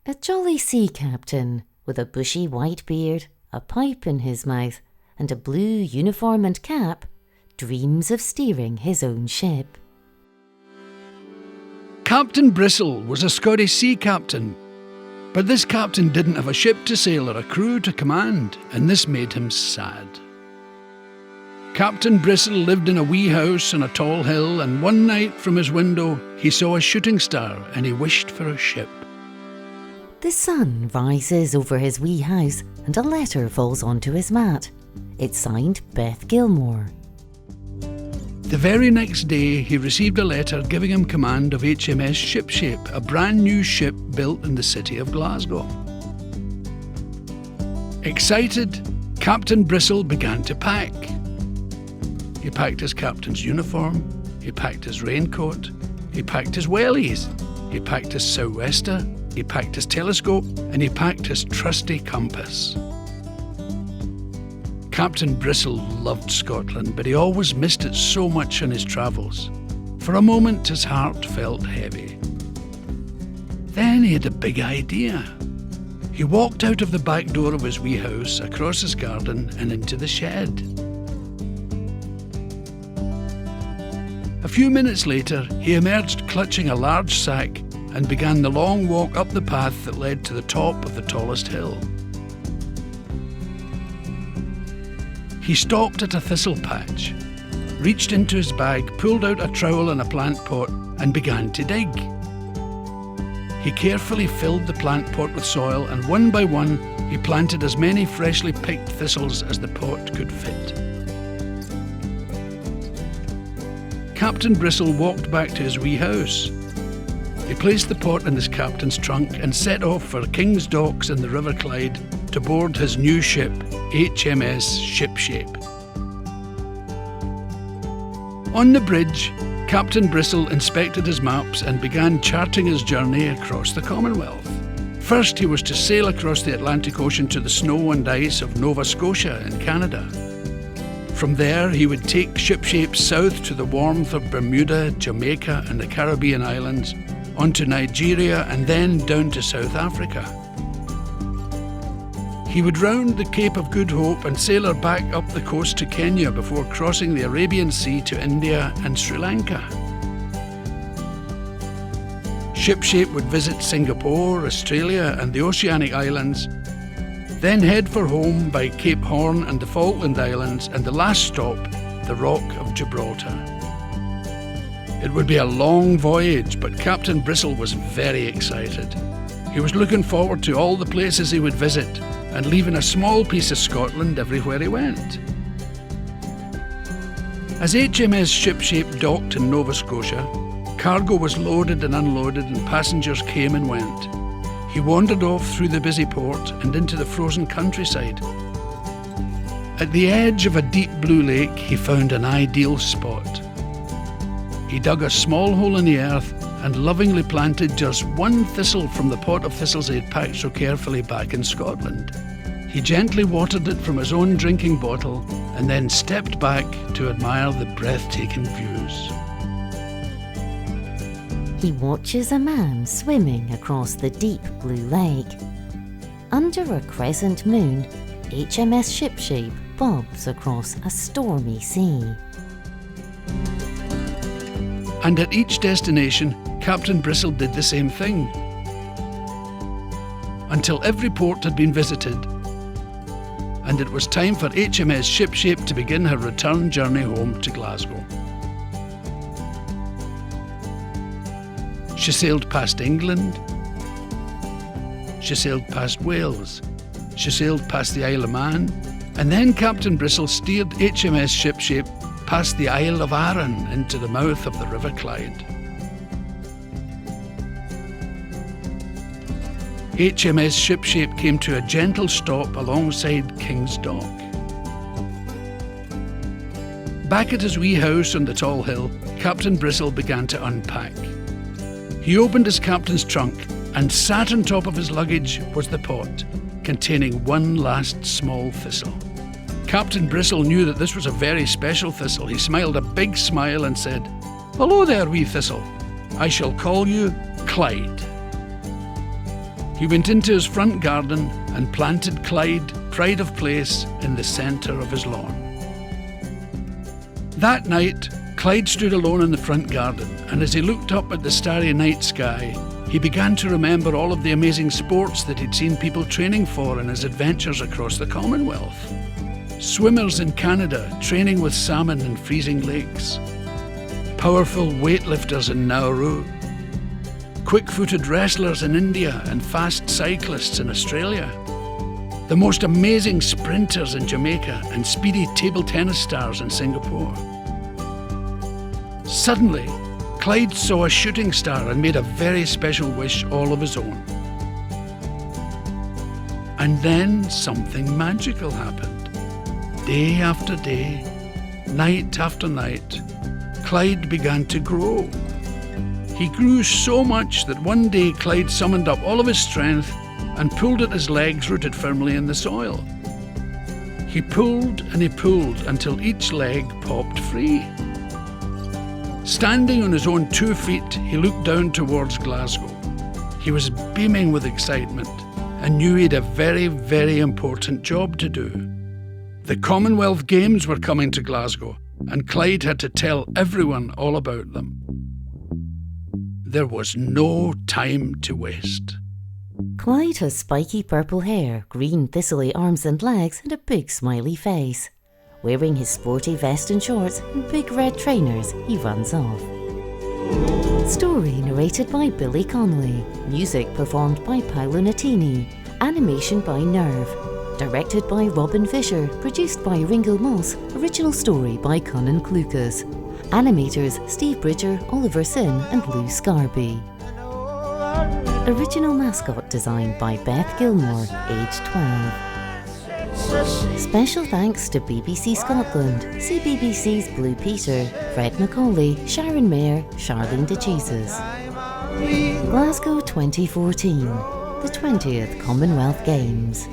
A jolly sea captain, with a bushy white beard, a pipe in his mouth, and a blue uniform and cap, dreams of steering his own ship. Captain Bristle was a Scottish sea captain, but this captain didn't have a ship to sail or a crew to command, and this made him sad. Captain Bristle lived in a wee house on a tall hill, and one night from his window he saw a shooting star and he wished for a ship. The sun rises over his wee house and a letter falls onto his mat. It's signed Beth Gilmore. The very next day he received a letter giving him command of HMS Shipshape, a brand new ship built in the city of Glasgow. Excited, Captain Bristle began to pack. He packed his captain's uniform, he packed his raincoat, he packed his wellies, he packed his sou'wester, he packed his telescope, and he packed his trusty compass. Captain Bristle loved Scotland, but he always missed it so much on his travels. For a moment his heart felt heavy. Then he had a big idea. He walked out of the back door of his wee house, across his garden and into the shed. A few minutes later, he emerged clutching a large sack and began the long walk up the path that led to the top of the tallest hill. He stopped at a thistle patch, reached into his bag, pulled out a trowel and a plant pot and began to dig. He carefully filled the plant pot with soil, and one by one he planted as many freshly picked thistles as the pot could fit. Captain Bristle walked back to his wee house. He placed the pot in his captain's trunk and set off for King's Docks in the River Clyde to board his new ship, HMS Shipshape. On the bridge, Captain Bristle inspected his maps and began charting his journey across the Commonwealth. First, he was to sail across the Atlantic Ocean to the snow and ice of Nova Scotia in Canada. From there, he would take Shipshape south to the warmth of Bermuda, Jamaica and the Caribbean islands, onto Nigeria and then down to South Africa. He would round the Cape of Good Hope and sail her back up the coast to Kenya before crossing the Arabian Sea to India and Sri Lanka. Shipshape would visit Singapore, Australia and the Oceanic Islands, then head for home by Cape Horn and the Falkland Islands, and the last stop, the Rock of Gibraltar. It would be a long voyage, but Captain Bristle was very excited. He was looking forward to all the places he would visit and leaving a small piece of Scotland everywhere he went. As HMS Shipshape docked in Nova Scotia, cargo was loaded and unloaded and passengers came and went. He wandered off through the busy port and into the frozen countryside. At the edge of a deep blue lake, he found an ideal spot. He dug a small hole in the earth and lovingly planted just one thistle from the pot of thistles he had packed so carefully back in Scotland. He gently watered it from his own drinking bottle and then stepped back to admire the breathtaking views. He watches a man swimming across the deep blue lake. Under a crescent moon, HMS Shipshape bobs across a stormy sea. And at each destination, Captain Bristle did the same thing, until every port had been visited, and it was time for HMS Shipshape to begin her return journey home to Glasgow. She sailed past England, she sailed past Wales, she sailed past the Isle of Man, and then Captain Bristle steered HMS Shipshape past the Isle of Arran into the mouth of the River Clyde. HMS Shipshape came to a gentle stop alongside King's Dock. Back at his wee house on the tall hill, Captain Bristle began to unpack. He opened his captain's trunk, and sat on top of his luggage was the pot, containing one last small thistle. Captain Bristle knew that this was a very special thistle. He smiled a big smile and said, "Hello there, wee thistle. I shall call you Clyde." He He went into his front garden and planted Clyde, pride of place, in the centre of his lawn. That night, Clyde stood alone in the front garden, and as he looked up at the starry night sky, he began to remember all of the amazing sports that he'd seen people training for in his adventures across the Commonwealth. Swimmers in Canada training with salmon in freezing lakes. Powerful weightlifters in Nauru. Quick-footed wrestlers in India and fast cyclists in Australia. The most amazing sprinters in Jamaica and speedy table tennis stars in Singapore. Suddenly, Clyde saw a shooting star and made a very special wish all of his own. And then something magical happened. Day after day, night after night, Clyde began to grow. He grew so much that one day Clyde summoned up all of his strength and pulled at his legs rooted firmly in the soil. He pulled and he pulled until each leg popped free. Standing on his own 2 feet, he looked down towards Glasgow. He was beaming with excitement and knew he had a very, very important job to do. The Commonwealth Games were coming to Glasgow, and Clyde had to tell everyone all about them. There was no time to waste. Clyde has spiky purple hair, green thistly arms and legs, and a big smiley face. Wearing his sporty vest and shorts and big red trainers, he runs off. Story narrated by Billy Connolly. Music performed by Paolo Nutini. Animation by Nerve. Directed by Robin Fisher. Produced by Ringo Moss. Original story by Conan Clucas. Animators Steve Bridger, Oliver Sin and Lou Scarby. Original mascot designed by Beth Gilmore, aged 12. Special thanks to BBC Scotland, CBBC's Blue Peter, Fred Macaulay, Sharon Mayer, Charlene de Jesus. Glasgow 2014, the 20th Commonwealth Games.